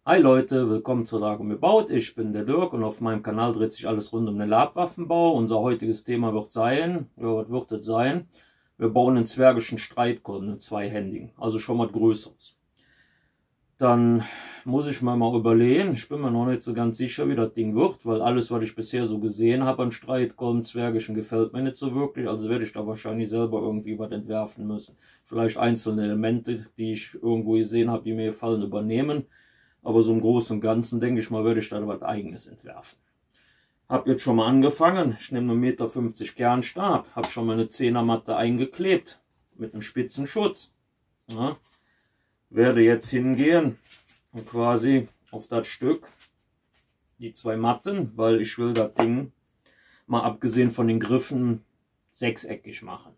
Hi Leute, willkommen zu Lage mir baut. Ich bin der Dirk und auf meinem Kanal dreht sich alles rund um den Labwaffenbau. Unser heutiges Thema wird sein, ja, was wird es sein? Wir bauen einen zwergischen Streitkolben, einen zweihändigen, also schon mal größeres. Dann muss ich mir mal überlegen, ich bin mir noch nicht so ganz sicher, wie das Ding wird, weil alles, was ich bisher so gesehen habe an Streitkolben, zwergischen, gefällt mir nicht so wirklich. Also werde ich da wahrscheinlich selber irgendwie was entwerfen müssen. Vielleicht einzelne Elemente, die ich irgendwo gesehen habe, die mir gefallen, übernehmen. Aber so im Großen und Ganzen, denke ich mal, werde ich da was Eigenes entwerfen. Hab jetzt schon mal angefangen. Ich nehme 1,50 Meter Kernstab. Habe schon mal eine 10er Matte eingeklebt. Mit einem spitzen Schutz. Ja. Werde jetzt hingehen und quasi auf das Stück die zwei Matten, weil ich will das Ding, mal abgesehen von den Griffen, sechseckig machen.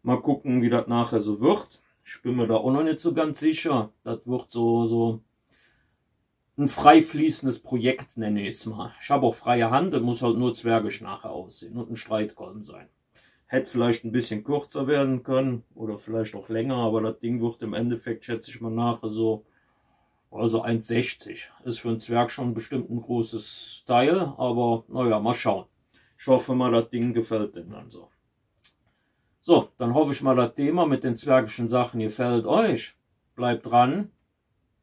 Mal gucken, wie das nachher so wird. Ich bin mir da auch noch nicht so ganz sicher. Das wird so ein frei fließendes Projekt, nenne ich es mal. Ich habe auch freie Hand, das muss halt nur zwergisch nachher aussehen und ein Streitkolben sein. Hätte vielleicht ein bisschen kürzer werden können oder vielleicht auch länger, aber das Ding wird im Endeffekt, schätze ich mal nachher so, also 1,60. Ist für einen Zwerg schon bestimmt ein großes Teil, aber naja, mal schauen. Ich hoffe mal, das Ding gefällt dem dann so. So, dann hoffe ich mal, das Thema mit den zwergischen Sachen gefällt euch. Bleibt dran,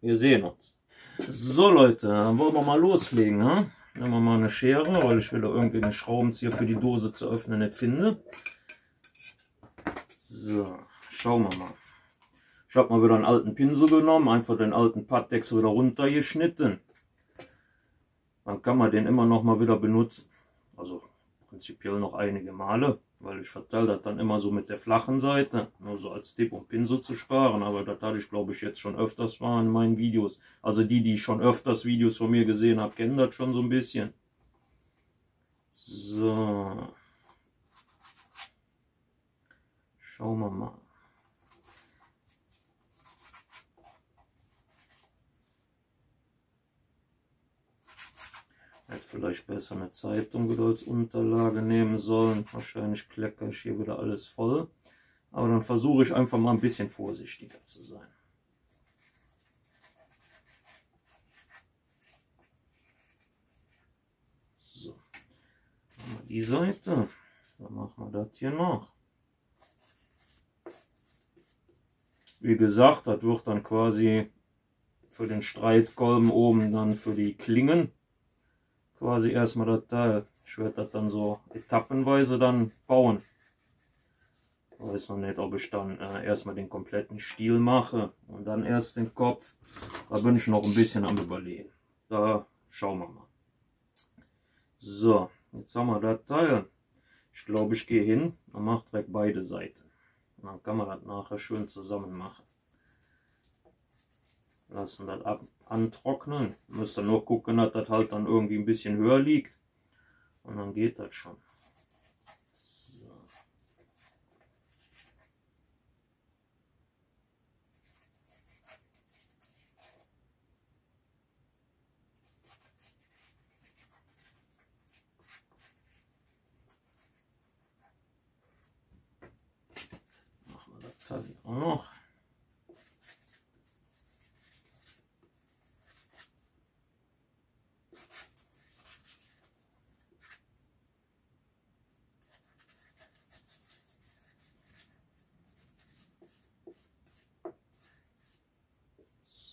wir sehen uns. So Leute, dann wollen wir mal loslegen. Ne? Nehmen wir mal eine Schere, weil ich wieder irgendwie den Schraubenzieher für die Dose zu öffnen nicht finde. So, schauen wir mal. Ich habe mal wieder einen alten Pinsel genommen, einfach den alten Pappdeckel wieder runtergeschnitten. Dann kann man den immer noch mal wieder benutzen. Also prinzipiell noch einige Male, weil ich verteile das dann immer so mit der flachen Seite. Nur so als Tipp, um Pinsel zu sparen. Aber das hatte ich, glaube ich, jetzt schon öfters mal in meinen Videos. Also die schon öfters Videos von mir gesehen haben, kennen das schon so ein bisschen. So. Schauen wir mal. Hätte vielleicht besser eine Zeitung wieder als Unterlage nehmen sollen. Wahrscheinlich kleckere ich hier wieder alles voll. Aber dann versuche ich einfach mal ein bisschen vorsichtiger zu sein. So. Machen wir die Seite. Dann machen wir das hier noch. Wie gesagt, das wird dann quasi für den Streitkolben oben dann für die Klingen quasi erstmal das Teil. Ich werde das dann so etappenweise dann bauen. Ich weiß noch nicht, ob ich dann erstmal den kompletten Stiel mache und dann erst den Kopf. Da bin ich noch ein bisschen am Überlegen. Da schauen wir mal. So, jetzt haben wir das Teil. Ich glaube, ich gehe hin und mache direkt beide Seiten. Und dann kann man das nachher schön zusammen machen. Lassen das antrocknen. Müsst ihr nur gucken, dass das halt dann irgendwie ein bisschen höher liegt. Und dann geht das schon. So. Machen wir das Teil auch noch.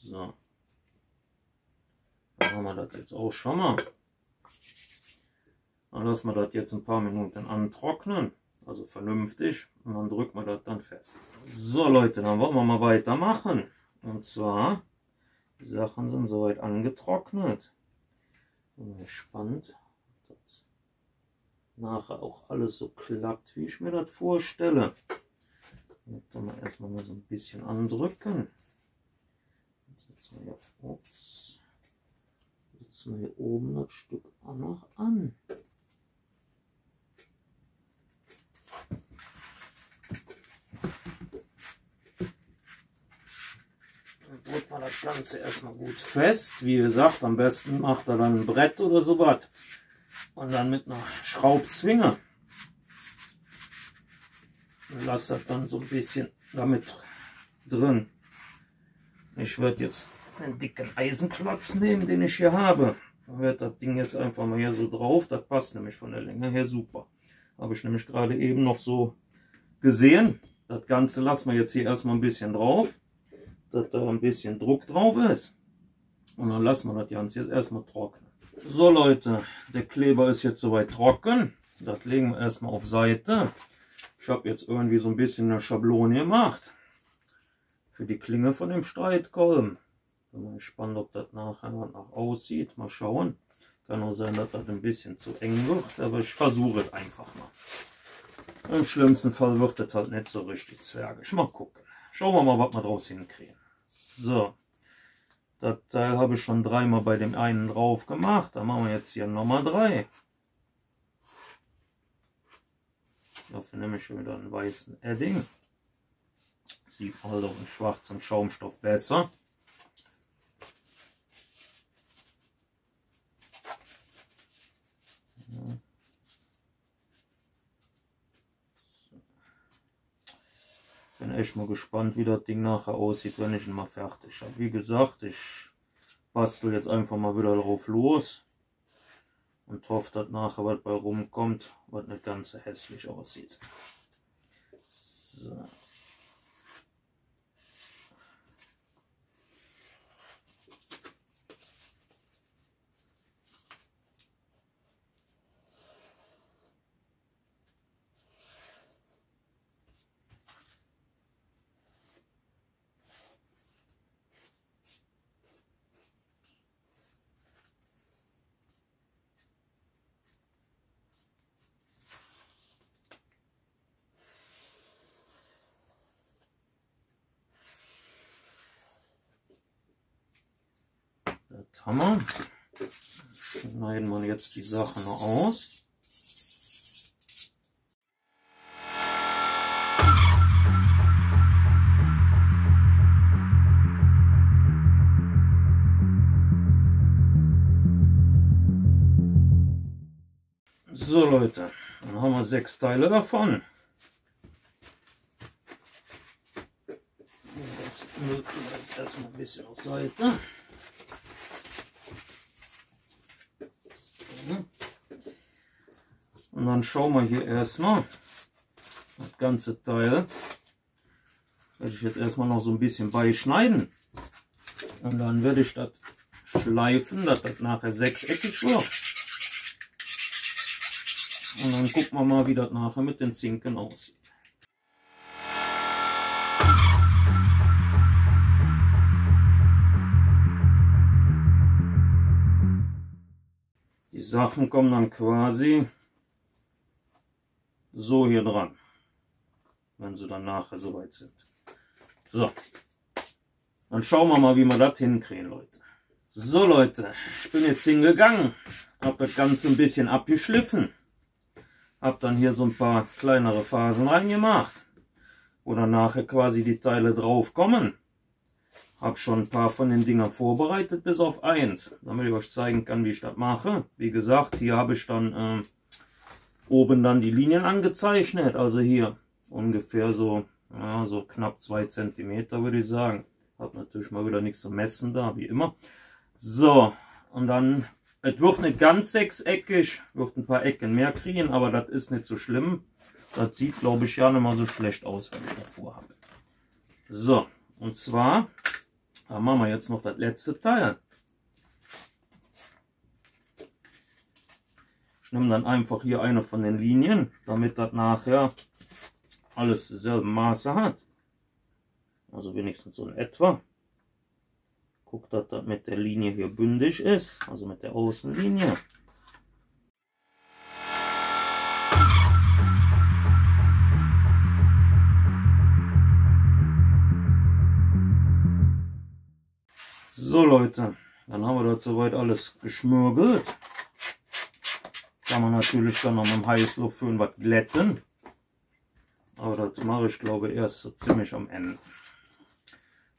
So, dann haben wir das jetzt auch schon mal. Dann lassen wir das jetzt ein paar Minuten antrocknen, also vernünftig, und dann drücken wir das dann fest. So Leute, dann wollen wir mal weitermachen. Und zwar, die Sachen sind soweit angetrocknet. Bin gespannt, ob das nachher auch alles so klappt, wie ich mir das vorstelle. Jetzt dann erstmal nur so ein bisschen andrücken. Setzen wir hier oben das Stück auch noch an. Dann drückt man das Ganze erstmal gut fest. Wie gesagt, am besten macht er dann ein Brett oder sowas. Und dann mit einer Schraubzwinge. Und lasst das dann so ein bisschen damit drin. Ich werde jetzt einen dicken Eisenklotz nehmen, den ich hier habe. Dann wird das Ding jetzt einfach mal hier so drauf. Das passt nämlich von der Länge her super. Habe ich nämlich gerade eben noch so gesehen. Das Ganze lassen wir jetzt hier erstmal ein bisschen drauf, dass da ein bisschen Druck drauf ist. Und dann lassen wir das Ganze jetzt erstmal trocknen. So Leute, der Kleber ist jetzt soweit trocken. Das legen wir erstmal auf Seite. Ich habe jetzt irgendwie so ein bisschen eine Schablone gemacht für die Klinge von dem Streitkolben. Bin mal gespannt, ob das nachher noch aussieht. Mal schauen. Kann auch sein, dass das ein bisschen zu eng wird, aber ich versuche es einfach mal. Im schlimmsten Fall wird das halt nicht so richtig zwergisch. Mal gucken. Schauen wir mal, was wir draus hinkriegen. So, das Teil habe ich schon dreimal bei dem einen drauf gemacht. Dann machen wir jetzt hier nochmal 3. Dafür nehme ich schon wieder einen weißen Edding. Sieht halt auf dem schwarzen Schaumstoff besser. Bin echt mal gespannt, wie das Ding nachher aussieht, wenn ich ihn mal fertig habe. Wie gesagt, ich bastel jetzt einfach mal wieder drauf los und hoffe, dass nachher was bei rumkommt, was nicht ganz so hässlich aussieht. So. Das haben wir. Schneiden wir jetzt die Sachen noch aus. So Leute, dann haben wir 6 Teile davon. Das legen wir jetzt erstmal ein bisschen auf Seite. Und dann schauen wir hier erstmal das ganze Teil. Werde ich jetzt erstmal noch so ein bisschen beischneiden. Und dann werde ich das schleifen, dass das nachher sechseckig wird. Und dann gucken wir mal, wie das nachher mit den Zinken aussieht. Die Sachen kommen dann quasi so hier dran, wenn sie dann nachher soweit sind. So, dann schauen wir mal, wie wir das hinkriegen, Leute. So Leute, ich bin jetzt hingegangen, habe das Ganze ein bisschen abgeschliffen, habe dann hier so ein paar kleinere Phasen reingemacht, wo dann nachher quasi die Teile drauf kommen. Habe schon ein paar von den Dingern vorbereitet, bis auf eins, damit ich euch zeigen kann, wie ich das mache. Wie gesagt, hier habe ich dann oben dann die Linien angezeichnet, also hier ungefähr so, ja, so knapp 2 cm würde ich sagen. Habe natürlich mal wieder nichts zu messen da, wie immer. So, und dann, es wird nicht ganz sechseckig, wird ein paar Ecken mehr kriegen, aber das ist nicht so schlimm. Das sieht, glaube ich, ja nicht mal so schlecht aus, wenn ich das vorhabe. So, und zwar, da machen wir jetzt noch das letzte Teil. Ich nehme dann einfach hier eine von den Linien, damit das nachher alles dieselben Maße hat. Also wenigstens so in etwa. Guckt, dass das mit der Linie hier bündig ist, also mit der Außenlinie. So Leute, dann haben wir das soweit alles geschmürgelt. Kann man natürlich dann noch mit dem Heißluftföhn was glätten. Aber das mache ich, glaube ich, erst so ziemlich am Ende.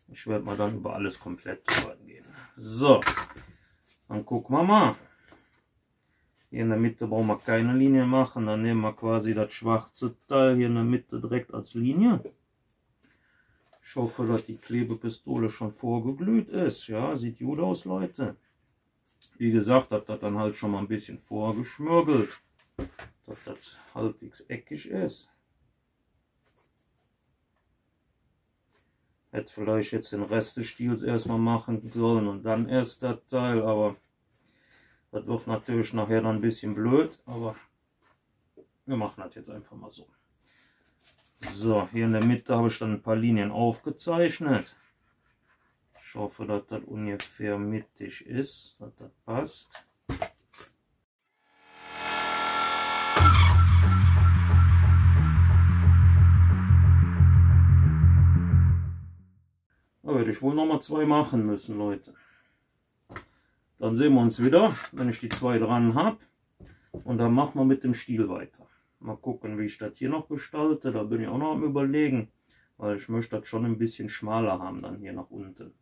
Ich werde mal dann über alles komplett drüber gehen. So, dann gucken wir mal. Hier in der Mitte brauchen wir keine Linie machen. Dann nehmen wir quasi das schwarze Teil hier in der Mitte direkt als Linie. Ich hoffe, dass die Klebepistole schon vorgeglüht ist. Ja, sieht gut aus, Leute. Wie gesagt, hat das dann halt schon mal ein bisschen vorgeschmürgelt, dass das halbwegs eckig ist. Hätte vielleicht jetzt den Rest des Stiels erstmal machen sollen und dann erst das Teil, aber das wird natürlich nachher dann ein bisschen blöd, aber wir machen das jetzt einfach mal so. So, hier in der Mitte habe ich dann ein paar Linien aufgezeichnet. Ich hoffe, dass das ungefähr mittig ist, dass das passt. Da werde ich wohl noch mal 2 machen müssen, Leute. Dann sehen wir uns wieder, wenn ich die 2 dran habe. Und dann machen wir mit dem Stiel weiter. Mal gucken, wie ich das hier noch gestalte. Da bin ich auch noch am Überlegen, weil ich möchte das schon ein bisschen schmaler haben, dann hier nach unten.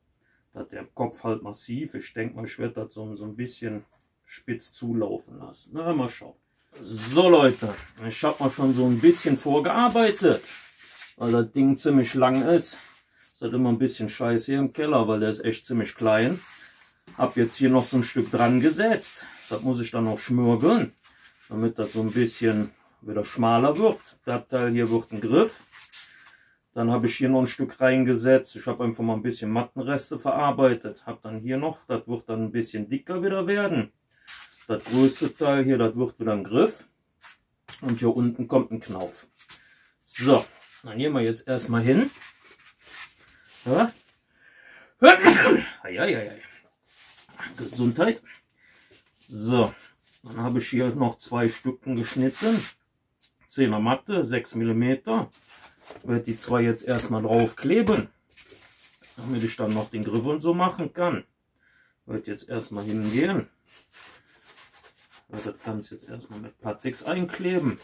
Dass der Kopf halt massiv. Ich denke mal, ich werde das so ein bisschen spitz zulaufen lassen. Na, mal schauen. So, Leute, ich habe mal schon so ein bisschen vorgearbeitet, weil das Ding ziemlich lang ist. Ist halt immer ein bisschen scheiße hier im Keller, weil der ist echt ziemlich klein. Hab jetzt hier noch so ein Stück dran gesetzt. Das muss ich dann noch schmürgeln, damit das so ein bisschen wieder schmaler wird. Das Teil hier wird ein Griff. Dann habe ich hier noch ein Stück reingesetzt. Ich habe einfach mal ein bisschen Mattenreste verarbeitet. Habe dann hier noch, das wird dann ein bisschen dicker wieder werden. Das größte Teil hier, das wird wieder ein Griff. Und hier unten kommt ein Knauf. So, dann gehen wir jetzt erstmal hin. Ja. Gesundheit. So, dann habe ich hier noch 2 Stücken geschnitten. 10er Matte, 6 mm. Werde die 2 jetzt erstmal drauf kleben, damit ich dann noch den Griff und so machen kann. Werde jetzt erstmal hingehen. Werde das Ganze jetzt erstmal mit Patix einkleben.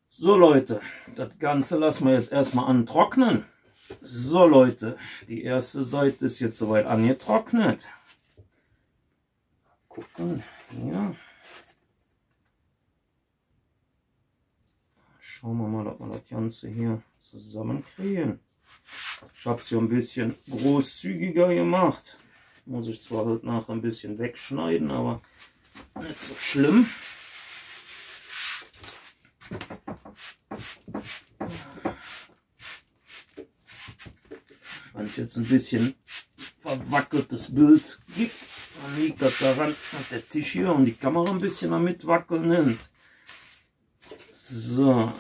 So, Leute, das Ganze lassen wir jetzt erstmal antrocknen. So, Leute, die erste Seite ist jetzt soweit angetrocknet. Gucken, hier. Schauen wir mal, ob wir das Ganze hier zusammenkriegen. Ich habe es hier ein bisschen großzügiger gemacht. Muss ich zwar halt nachher ein bisschen wegschneiden, aber nicht so schlimm. Wenn es jetzt ein bisschen verwackeltes Bild gibt, dann liegt das daran, dass der Tisch hier und die Kamera ein bisschen am Mitwackeln nimmt. So,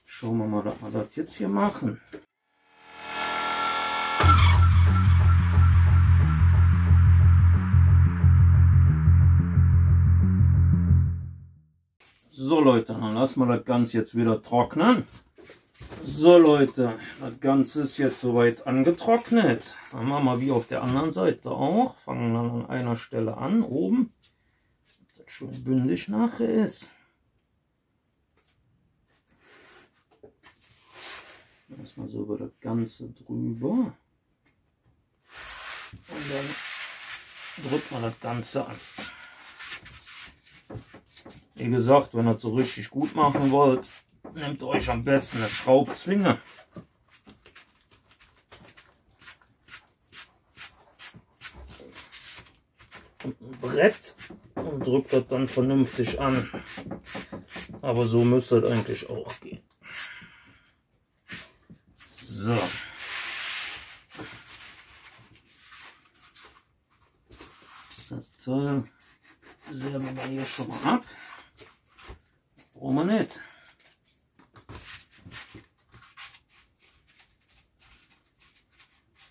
schauen wir mal, dass wir das jetzt hier machen. So, Leute, dann lassen wir das Ganze jetzt wieder trocknen. So, Leute, das Ganze ist jetzt soweit angetrocknet. Dann machen wir wie auf der anderen Seite auch. Fangen dann an einer Stelle an, oben, dass das schön bündig nachher ist. Erstmal so über das Ganze drüber. Und dann drückt man das Ganze an. Wie gesagt, wenn ihr das so richtig gut machen wollt, nehmt euch am besten eine Schraubzwinge. Und ein Brett und drückt das dann vernünftig an. Aber so müsste das eigentlich auch gehen. So. Das Teil sägen wir hier schon mal ab. Brauchen wir nicht.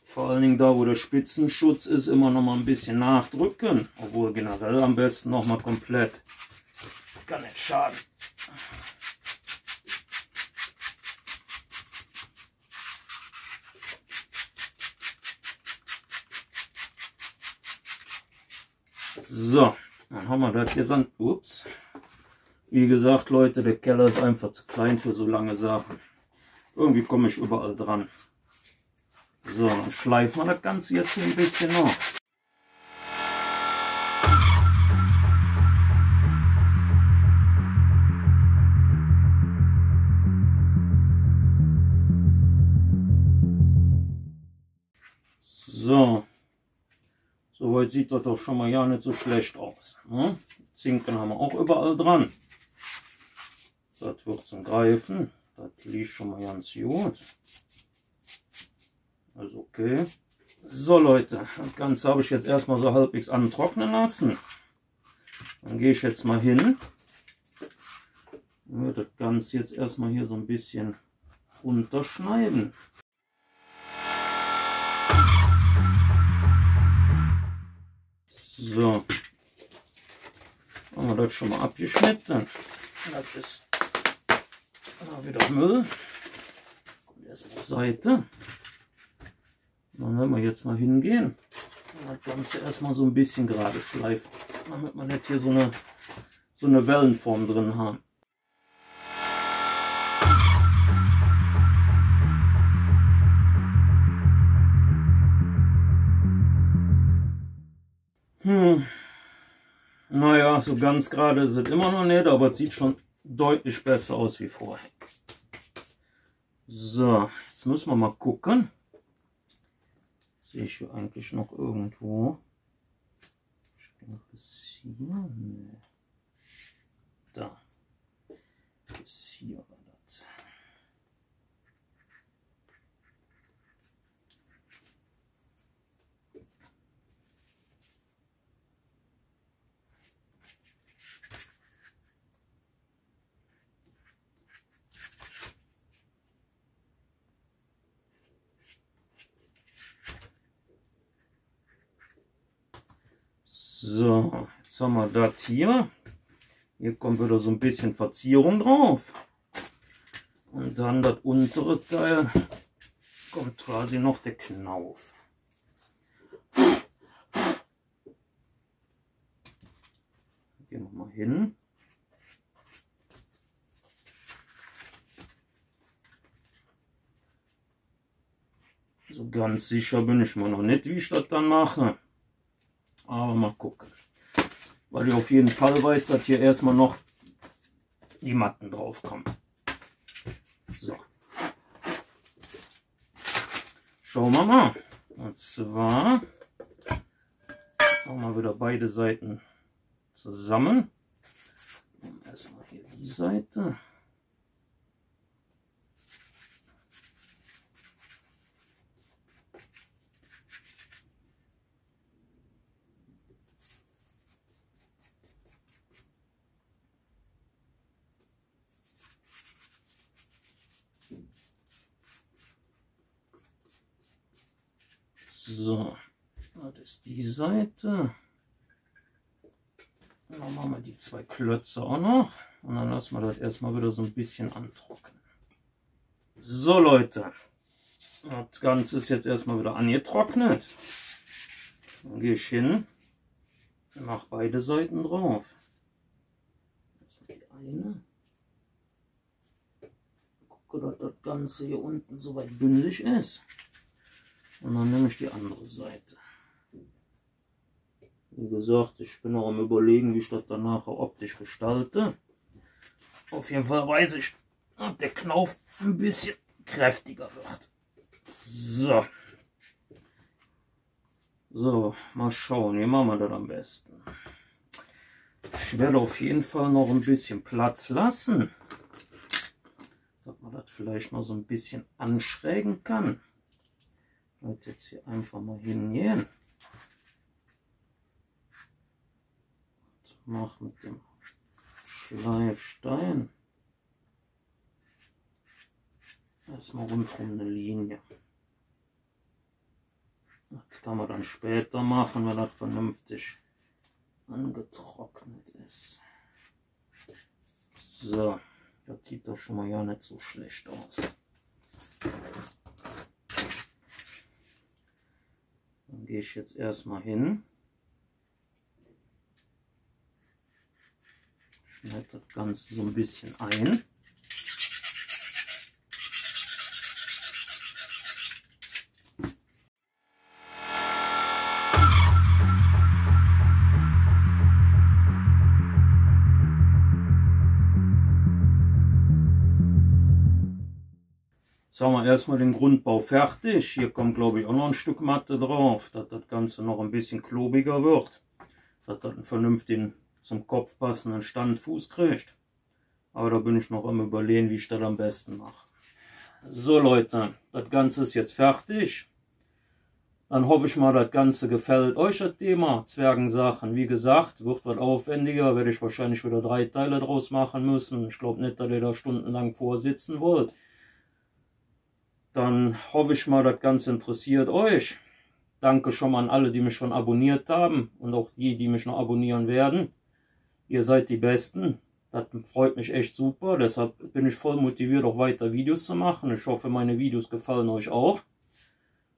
Vor allen Dingen da, wo der Spitzenschutz ist, immer noch mal ein bisschen nachdrücken. Obwohl generell am besten noch mal komplett. Kann nicht schaden. So, dann haben wir das hier. Ups. Wie gesagt, Leute, der Keller ist einfach zu klein für so lange Sachen. Irgendwie komme ich überall dran. So, dann schleifen wir das Ganze jetzt ein bisschen noch. So. Soweit sieht das doch schon mal ja nicht so schlecht aus. Ne? Zinken haben wir auch überall dran. Das wird zum Greifen. Das liegt schon mal ganz gut. Also okay. So Leute, das Ganze habe ich jetzt erstmal so halbwegs antrocknen lassen. Dann gehe ich jetzt mal hin. Ich werde das Ganze jetzt erstmal hier so ein bisschen unterschneiden. So, haben wir das schon mal abgeschnitten. Das ist wieder Müll. Kommt erstmal auf Seite. Dann werden wir jetzt mal hingehen und das Ganze erstmal so ein bisschen gerade schleifen, damit wir nicht hier so eine Wellenform drin haben. Naja, so ganz gerade ist es immer noch nicht, aber es sieht schon deutlich besser aus wie vorher. So, jetzt müssen wir mal gucken. Sehe ich hier eigentlich noch irgendwo? Ich denke bis hier. Nee. Da. Bis hier war das. So, jetzt haben wir das hier. Hier kommt wieder so ein bisschen Verzierung drauf. Und dann das untere Teil kommt quasi noch der Knauf. Gehen wir mal hin. So ganz sicher bin ich mir noch nicht, wie ich das dann mache. Aber mal gucken. Weil ich auf jeden Fall weiß, dass hier erstmal noch die Matten drauf kommen. So. Schauen wir mal. Und zwar machen wir wieder beide Seiten zusammen. Erstmal hier die Seite. So, das ist die Seite. Dann machen wir die zwei Klötze auch noch und dann lassen wir das erstmal wieder so ein bisschen antrocknen. So Leute, das Ganze ist jetzt erstmal wieder angetrocknet. Dann gehe ich hin, mache beide Seiten drauf. Die eine. Gucke, dass das Ganze hier unten soweit bündig ist. Und dann nehme ich die andere Seite. Wie gesagt, ich bin noch am Überlegen, wie ich das dann nachher optisch gestalte. Auf jeden Fall weiß ich, dass der Knauf ein bisschen kräftiger wird. So. So, mal schauen, wie machen wir das am besten. Ich werde auf jeden Fall noch ein bisschen Platz lassen, dass man das vielleicht noch so ein bisschen anschrägen kann. Ich werde jetzt hier einfach mal hingehen. Und mache mit dem Schleifstein erstmal rundherum eine Linie. Das kann man dann später machen, wenn das vernünftig angetrocknet ist. So, das sieht doch schon mal ja nicht so schlecht aus. Dann gehe ich jetzt erstmal hin, schneide das Ganze so ein bisschen ein. Jetzt Jetzt haben wir erstmal den Grundbau fertig. Hier kommt, glaube ich, auch noch ein Stück Matte drauf, dass das Ganze noch ein bisschen klobiger wird. Dass das einen vernünftigen, zum Kopf passenden Standfuß kriegt. Aber da bin ich noch am Überlegen, wie ich das am besten mache. So Leute, das Ganze ist jetzt fertig. Dann hoffe ich mal, das Ganze gefällt euch, das Thema Zwergensachen. Wie gesagt, wird was aufwendiger, werde ich wahrscheinlich wieder 3 Teile draus machen müssen. Ich glaube nicht, dass ihr da stundenlang vorsitzen wollt. Dann hoffe ich mal, das Ganze interessiert euch. Danke schon mal an alle, die mich schon abonniert haben und auch die, die mich noch abonnieren werden. Ihr seid die Besten. Das freut mich echt super. Deshalb bin ich voll motiviert, auch weiter Videos zu machen. Ich hoffe, meine Videos gefallen euch auch.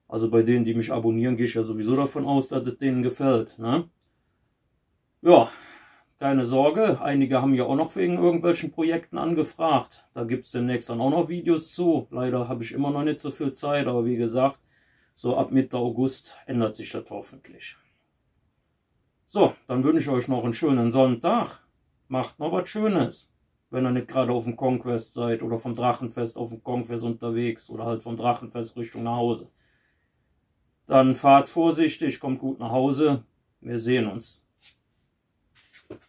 Also bei denen, die mich abonnieren, gehe ich ja sowieso davon aus, dass es denen gefällt. Ne? Ja, keine Sorge. Einige haben ja auch noch wegen irgendwelchen Projekten angefragt. Da gibt es demnächst dann auch noch Videos zu. Leider habe ich immer noch nicht so viel Zeit. Aber wie gesagt, so ab Mitte August ändert sich das hoffentlich. So, dann wünsche ich euch noch einen schönen Sonntag. Macht noch was Schönes. Wenn ihr nicht gerade auf dem Conquest seid oder vom Drachenfest auf dem Conquest unterwegs oder halt vom Drachenfest Richtung nach Hause. Dann fahrt vorsichtig, kommt gut nach Hause. Wir sehen uns.